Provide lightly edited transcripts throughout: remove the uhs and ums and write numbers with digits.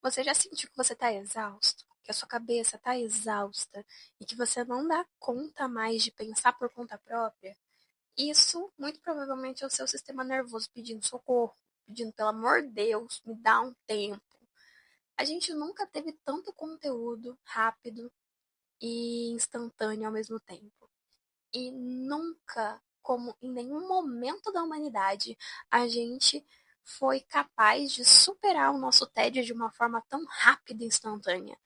Você já sentiu que você está exausto? Que a sua cabeça está exausta e que você não dá conta mais de pensar por conta própria? Isso, muito provavelmente, é o seu sistema nervoso pedindo socorro, pedindo, pelo amor de Deus, me dá um tempo. A gente nunca teve tanto conteúdo rápido e instantâneo ao mesmo tempo. E nunca, como em nenhum momento da humanidade, a gente foi capaz de superar o nosso tédio de uma forma tão rápida e instantânea.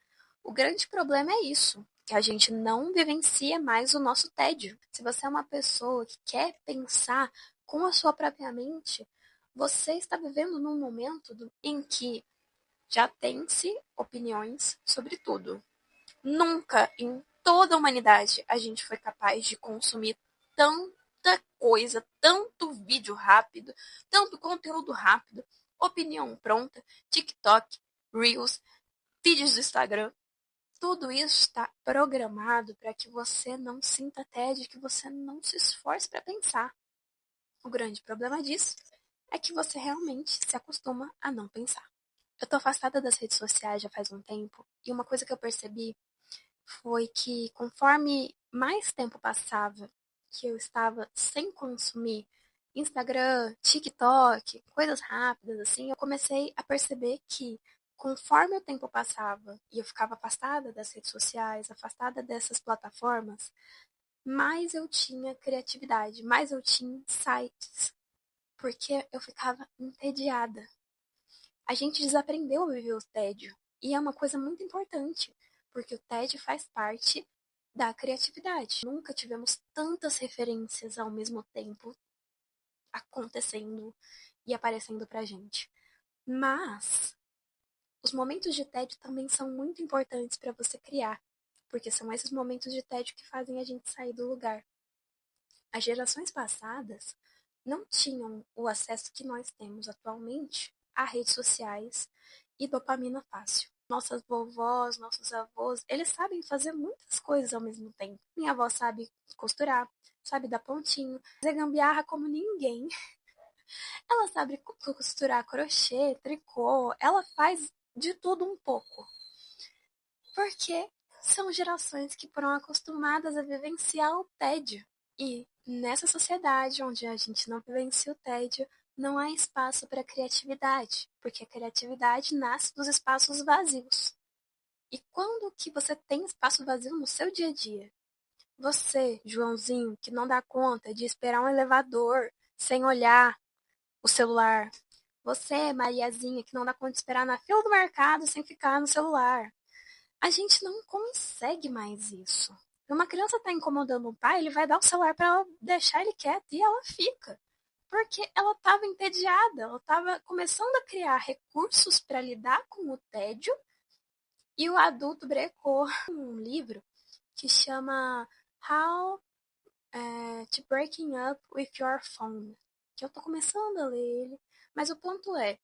O grande problema é isso, que a gente não vivencia mais o nosso tédio. Se você é uma pessoa que quer pensar com a sua própria mente, você está vivendo num momento em que já tem-se opiniões sobre tudo. Nunca em toda a humanidade a gente foi capaz de consumir tanta coisa, tanto vídeo rápido, tanto conteúdo rápido, opinião pronta, TikTok, Reels, vídeos do Instagram. Tudo isso está programado para que você não sinta tédio, que você não se esforce para pensar. O grande problema disso é que você realmente se acostuma a não pensar. Eu tô afastada das redes sociais já faz um tempo, e uma coisa que eu percebi foi que conforme mais tempo passava que eu estava sem consumir Instagram, TikTok, coisas rápidas assim, eu comecei a perceber que conforme o tempo passava e eu ficava afastada das redes sociais, afastada dessas plataformas, mais eu tinha criatividade, mais eu tinha insights, porque eu ficava entediada. A gente desaprendeu a viver o tédio. E é uma coisa muito importante, porque o tédio faz parte da criatividade. Nunca tivemos tantas referências ao mesmo tempo acontecendo e aparecendo pra gente. Mas os momentos de tédio também são muito importantes para você criar, porque são esses momentos de tédio que fazem a gente sair do lugar. As gerações passadas não tinham o acesso que nós temos atualmente a redes sociais e dopamina fácil. Nossas vovós, nossos avós, eles sabem fazer muitas coisas ao mesmo tempo. Minha avó sabe costurar, sabe dar pontinho, fazer gambiarra como ninguém. Ela sabe costurar crochê, tricô, ela faz de tudo um pouco. Porque são gerações que foram acostumadas a vivenciar o tédio. E nessa sociedade onde a gente não vivencia o tédio, não há espaço para criatividade, porque a criatividade nasce dos espaços vazios. E quando que você tem espaço vazio no seu dia a dia? Você, Joãozinho, que não dá conta de esperar um elevador sem olhar o celular. Você, Mariazinha, que não dá conta de esperar na fila do mercado sem ficar no celular. A gente não consegue mais isso. Uma criança está incomodando o pai, ele vai dar o celular para ela deixar ele quieto e ela fica. Porque ela estava entediada, ela estava começando a criar recursos para lidar com o tédio e o adulto brecou um livro que chama How to Breaking Up with Your Phone, que eu estou começando a ler ele, mas o ponto é,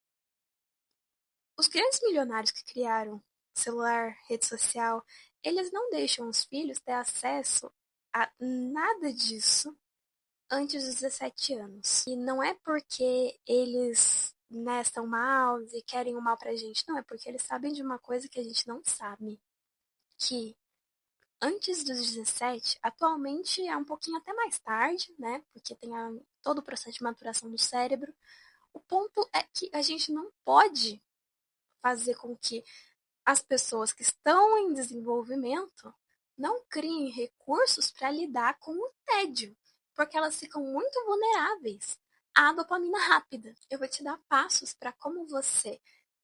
os grandes milionários que criaram celular, rede social, eles não deixam os filhos ter acesso a nada disso antes dos 17 anos. E não é porque eles, né, são maus e querem o mal pra gente, não, é porque eles sabem de uma coisa que a gente não sabe, que antes dos 17, atualmente é um pouquinho até mais tarde, né, porque tem todo o processo de maturação do cérebro. O ponto é que a gente não pode fazer com que as pessoas que estão em desenvolvimento não criem recursos para lidar com o tédio, porque elas ficam muito vulneráveis à dopamina rápida. Eu vou te dar passos para como você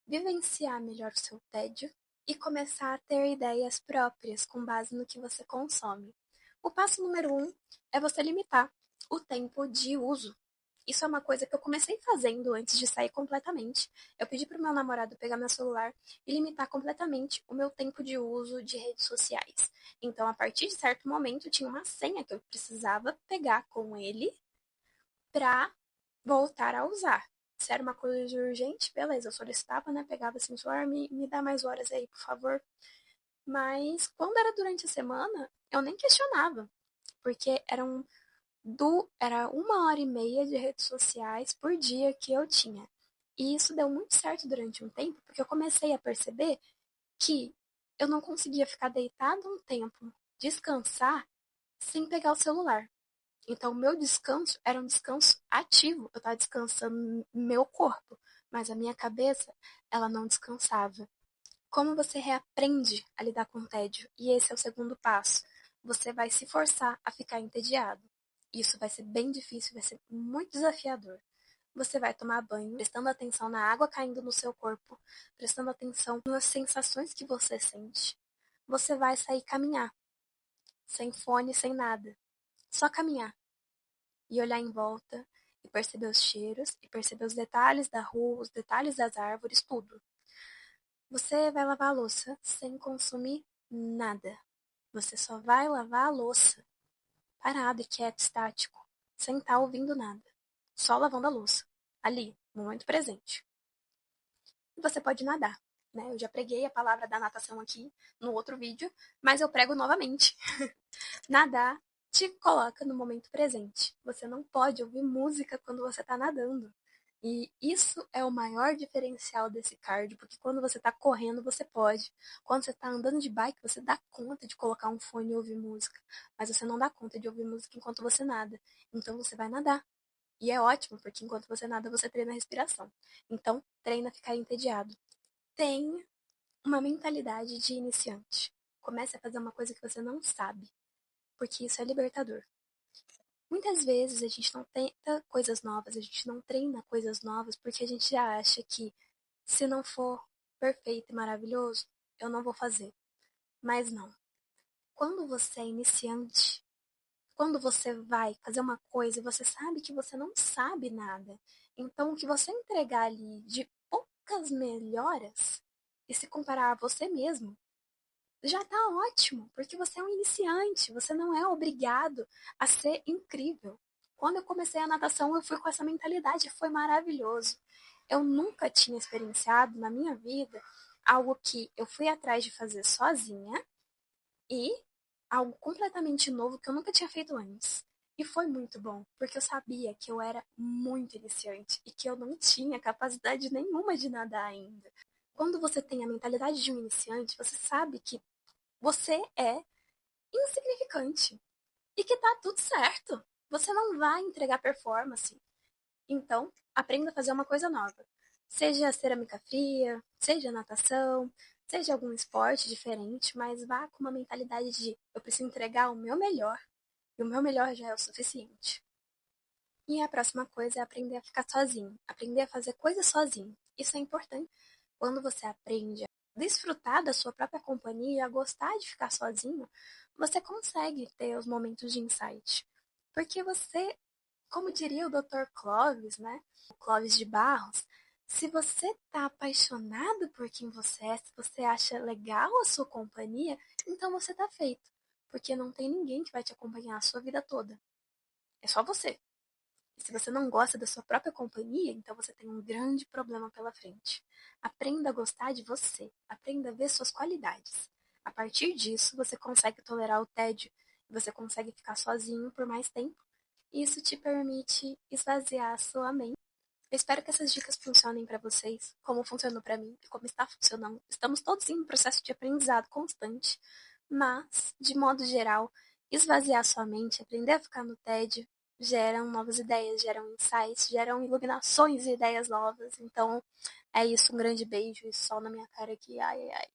vivenciar melhor o seu tédio e começar a ter ideias próprias com base no que você consome. O passo número 1 é você limitar o tempo de uso. Isso é uma coisa que eu comecei fazendo antes de sair completamente. Eu pedi para o meu namorado pegar meu celular e limitar completamente o meu tempo de uso de redes sociais. Então, a partir de certo momento, tinha uma senha que eu precisava pegar com ele para voltar a usar. Se era uma coisa urgente, beleza, eu solicitava, né? Pegava assim, celular, me dá mais horas aí, por favor. Mas quando era durante a semana, eu nem questionava, porque era 1 hora e meia de redes sociais por dia que eu tinha. E isso deu muito certo durante um tempo, porque eu comecei a perceber que eu não conseguia ficar deitada um tempo, descansar, sem pegar o celular. Então, o meu descanso era um descanso ativo. Eu estava descansando meu corpo, mas a minha cabeça, ela não descansava. Como você reaprende a lidar com o tédio? E esse é o segundo passo. Você vai se forçar a ficar entediado. Isso vai ser bem difícil, vai ser muito desafiador. Você vai tomar banho, prestando atenção na água caindo no seu corpo, prestando atenção nas sensações que você sente. Você vai sair caminhar, sem fone, sem nada. Só caminhar e olhar em volta e perceber os cheiros e perceber os detalhes da rua, os detalhes das árvores, tudo. Você vai lavar a louça sem consumir nada. Você só vai lavar a louça, parado e quieto, estático, sem estar ouvindo nada. Só lavando a louça, ali, no momento presente. E você pode nadar, né? Eu já preguei a palavra da natação aqui no outro vídeo, mas eu prego novamente. Nadar te coloca no momento presente. Você não pode ouvir música quando você está nadando. E isso é o maior diferencial desse cardio, porque quando você está correndo, você pode. Quando você está andando de bike, você dá conta de colocar um fone e ouvir música. Mas você não dá conta de ouvir música enquanto você nada. Então você vai nadar. E é ótimo, porque enquanto você nada, você treina a respiração. Então, treina a ficar entediado. Tenha uma mentalidade de iniciante. Comece a fazer uma coisa que você não sabe, porque isso é libertador. Muitas vezes a gente não tenta coisas novas, a gente não treina coisas novas porque a gente já acha que se não for perfeito e maravilhoso, eu não vou fazer. Mas não. Quando você é iniciante, quando você vai fazer uma coisa e você sabe que você não sabe nada, então o que você entregar ali de poucas melhoras e se comparar a você mesmo, já está ótimo, porque você é um iniciante, você não é obrigado a ser incrível. Quando eu comecei a natação, eu fui com essa mentalidade, foi maravilhoso. Eu nunca tinha experienciado na minha vida algo que eu fui atrás de fazer sozinha e algo completamente novo que eu nunca tinha feito antes. E foi muito bom, porque eu sabia que eu era muito iniciante e que eu não tinha capacidade nenhuma de nadar ainda. Quando você tem a mentalidade de um iniciante, você sabe que você é insignificante e que tá tudo certo. Você não vai entregar performance. Então, aprenda a fazer uma coisa nova. Seja cerâmica fria, seja natação, seja algum esporte diferente, mas vá com uma mentalidade de eu preciso entregar o meu melhor e o meu melhor já é o suficiente. E a próxima coisa é aprender a ficar sozinho, aprender a fazer coisas sozinho. Isso é importante. Quando você aprende a desfrutar da sua própria companhia, a gostar de ficar sozinho, você consegue ter os momentos de insight. Porque você, como diria o Dr. Clovis, né? O Clovis de Barros, se você está apaixonado por quem você é, se você acha legal a sua companhia, então você está feito. Porque não tem ninguém que vai te acompanhar a sua vida toda. É só você. E se você não gosta da sua própria companhia, então você tem um grande problema pela frente. Aprenda a gostar de você. Aprenda a ver suas qualidades. A partir disso, você consegue tolerar o tédio. Você consegue ficar sozinho por mais tempo. E isso te permite esvaziar a sua mente. Eu espero que essas dicas funcionem para vocês, como funcionou para mim e como está funcionando. Estamos todos em um processo de aprendizado constante, mas, de modo geral, esvaziar sua mente, aprender a ficar no tédio, geram novas ideias, geram insights, geram iluminações e ideias novas. Então, é isso, um grande beijo e sol na minha cara aqui. Ai, ai, ai.